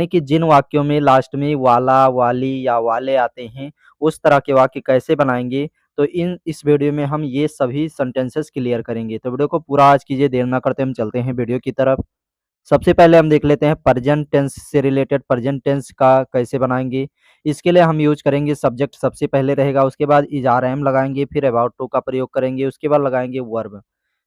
यानी कि जिन वाक्यों में लास्ट में वाला, वाली या वाले आते हैं, उस तरह के वाक्य कैसे बनाएँगे, तो इस वीडियो में हम ये सभी सेंटेंसेस क्लियर करेंगे। तो वीडियो को पूरा आज कीजिए, देर ना करते हम चलते हैं वीडियो की तरफ। सबसे पहले हम देख लेते हैं प्रेजेंट टेंस से रिलेटेड प्रेजेंट टेंस का कैसे बनाएँगे। इसके लिए हम यूज़ करेंगे सब्जेक्ट सबसे पहले रहेगा, उसके बाद इज़ आर एम लगाएँगे, फिर अबाउट टू का प्रयोग करेंगे, उसके बाद लगाएँगे वर्ब।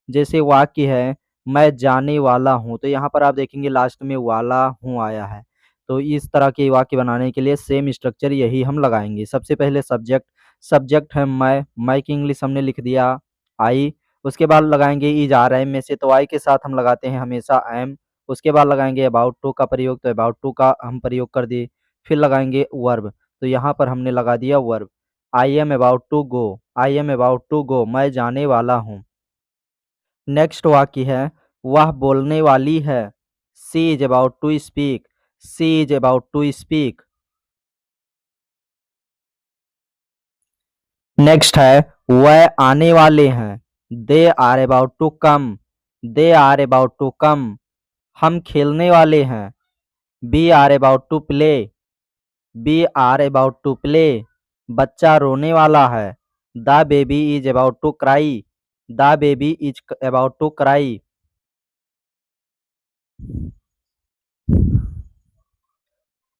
जैसे वाक्य है, मैं जाने वाला हूँ, तो यहाँ पर आप देखेंगे लास्ट में वाला हूँ आया है। तो इस तरह के वाक्य बनाने के लिए सेम स्ट्रक्चर यही हम लगाएँगे। सबसे पहले सब्जेक्ट, सब्जेक्ट है मैं की इंग्लिश हमने लिख दिया आई, उसके बाद लगाएँगे इज़ आर एम में से, तो आई के साथ हम लगाते हैं हमेशा एम। उसके बाद लगाएँगे अबाउट टू का प्रयोग, तो अबाउट टू का हम प्रयोग कर दिए। फिर लगाएँगे वर्ब, तो यहाँ पर हमने लगा दिया verb. I am about to go, I am about to go, मैं जाने वाला हूँ। नेक्स्ट वाक्य है, वह बोलने वाली है। She is about to speak, she is about to speak. Next है, वह आने वाले हैं। They are about to come, they are about to come. हम खेलने वाले हैं। We are about to play, we are about to play. बच्चा रोने वाला है। The baby is about to cry, the baby is about to cry.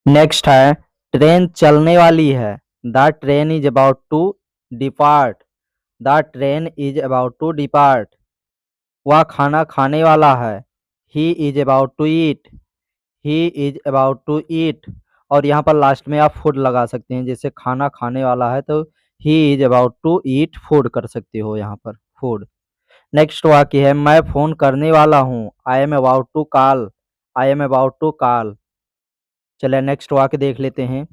Next है, train चलने वाली है। The train is about to depart, the train is about to depart. वह खाना खाने वाला है। He is about to eat, he is about to eat. और यहाँ पर लास्ट में आप फूड लगा सकते हैं, जैसे खाना खाने वाला है तो he is about to eat food कर सकते हो यहाँ पर फूड। नेक्स्ट वाक्य है, मैं फोन करने वाला हूँ। I am about to call, I am about to call. चलिए नेक्स्ट वाक्य देख लेते हैं।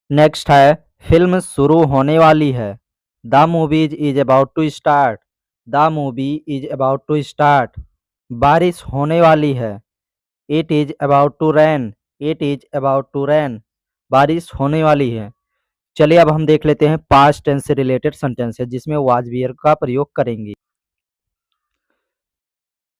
नेक्स्ट है, फिल्म शुरू होने वाली है। The movies is about to start, the movie is about to start. बारिश होने वाली है। It is about to rain, it is about to rain. बारिश होने वाली है। चलिए अब हम देख लेते हैं पास्ट टेंस से रिलेटेड सेंटेंसेस जिसमें वाज वेयर का प्रयोग करेंगे।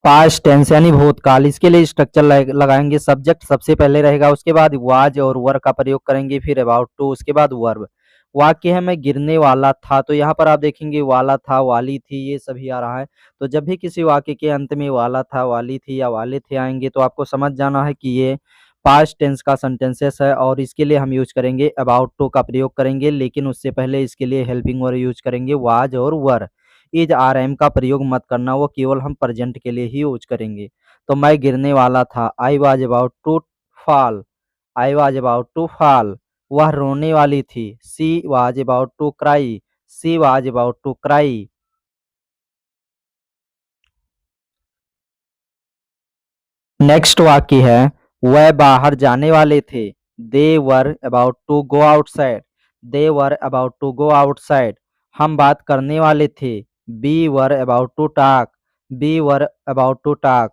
पास्ट टेंस यानी भूतकाल, इसके लिए स्ट्रक्चर लगाएंगे। सब्जेक्ट सबसे पहले रहेगा, उसके बाद वाज और वर का प्रयोग करेंगे, फिर अबाउट टू, उसके बाद वर्ब। वाक्य है, मैं गिरने वाला था, तो यहाँ पर आप देखेंगे वाला था, वाली थी, ये सभी आ रहा है। तो जब भी किसी वाक्य के अंत में वाला था, वाली थी या वाले थे आएंगे, तो आपको समझ जाना है कि ये पास्ट टेंस का सेंटेंसेस है। और इसके लिए हम यूज करेंगे अबाउट टू का प्रयोग करेंगे, लेकिन उससे पहले इसके लिए हेल्पिंग वर्ब यूज करेंगे वाज और वर। इज आर एम का प्रयोग मत करना, वो केवल हम प्रेजेंट के लिए ही यूज करेंगे। तो मैं गिरने वाला था, I was about to fall, I was about to fall. वह रोने वाली थी, she was about to cry, she was about to cry. Next वाक्य है, वह बाहर जाने वाले थे। They were about to go outside, they were about to go outside. हम बात करने वाले थे। We were about to talk, we were about to talk.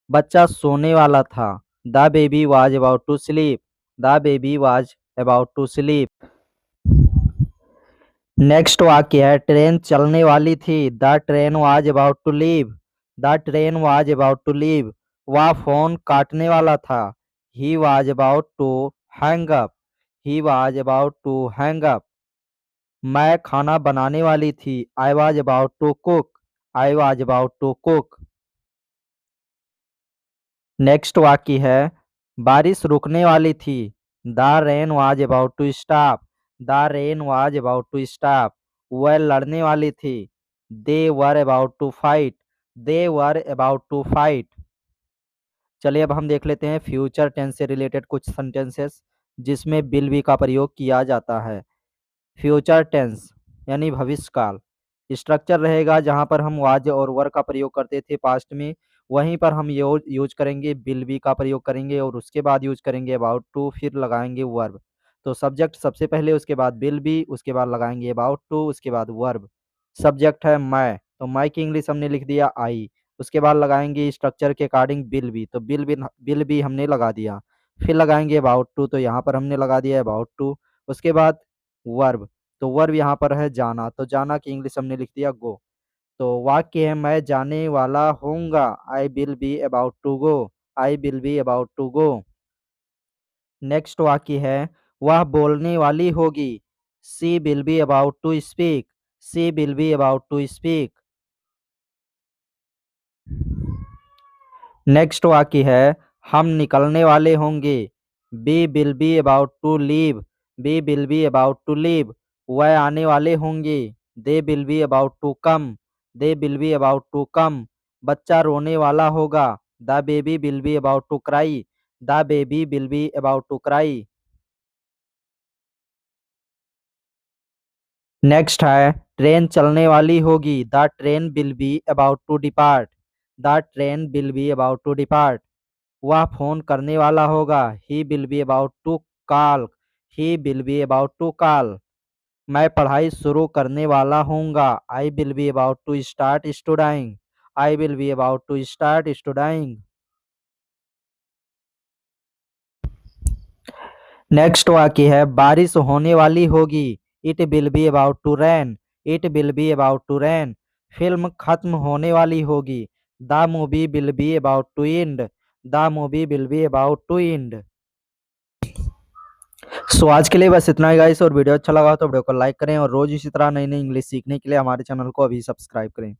बच्चा सोने वाला था। The baby was about to sleep, the baby was about to sleep. Next वाक्य है, ट्रेन चलने वाली थी। The train was about to leave, the train was about to leave. वह फोन काटने वाला था। He was about to hang up, he was about to hang up. मैं खाना बनाने वाली थी। I was about to cook, I was about to cook. Next वाक्य है, बारिश रुकने वाली थी। The rain was about to stop, the rain was about to stop. वह लड़ने वाली थी। They were about to fight, they were about to fight. चलिए अब हम देख लेते हैं फ्यूचर टेंस से रिलेटेड कुछ सेंटेंसेस जिसमें विल बी का प्रयोग किया जाता है। फ्यूचर टेंस यानी भविष्य काल, स्ट्रक्चर रहेगा जहां पर हम वाज और वर का प्रयोग करते थे पास्ट में, वहीं पर हम यूज करेंगे विल बी का प्रयोग करेंगे और उसके बाद यूज करेंगे अबाउट टू, फिर लगाएंगे वर्ब। तो सब्जेक्ट सबसे पहले, उसके बाद विल बी, उसके बाद लगाएंगे अबाउट टू, उसके बाद वर्ब। सब्जेक्ट है मैं, तो मैं की इंग्लिश हमने लिख दिया आई। उसके बाद लगाएंगे स्ट्रक्चर के अकॉर्डिंग बिल बी, तो बिल बी हमने लगा दिया। फिर लगाएंगे अबाउट टू, तो यहाँ पर हमने लगा दिया अबाउट टू। उसके बाद वर्ब, तो वर्ब यहाँ पर है जाना, तो जाना की इंग्लिश हमने लिख दिया गो। तो वाक्य है, मैं जाने वाला होऊंगा। I will be about to go, I will be about to go. Next वाक्य है वह बोलने वाली होगी। She will be about to speak. She will be about to speak. Next वाक्य है हम निकलने वाले होंगे। We will be about to leave. We will be about to leave. वह आने वाले होंगे। They will be about to come. They will be about to कम। बच्चा रोने वाला होगा। The baby will be about to cry. The baby will be about to cry. Next है train चलने वाली होगी। The train will be about to depart. The train will be about to depart. वह phone करने वाला होगा। He will be about to call. He will be about to call. मैं पढ़ाई शुरू करने वाला हूँगा। I will be about to start studying. I will be about to start studying. Next वाक्य है बारिश होने वाली होगी। It will be about to rain. It will be about to rain. Film खत्म होने वाली होगी। The movie will be about to end. The movie will be about to end. So आज के लिए बस इतना ही गाइस, और वीडियो अच्छा लगा तो वीडियो को लाइक करें और रोज इसी तरह नई नई इंग्लिश सीखने के लिए हमारे चैनल को अभी सब्सक्राइब करें।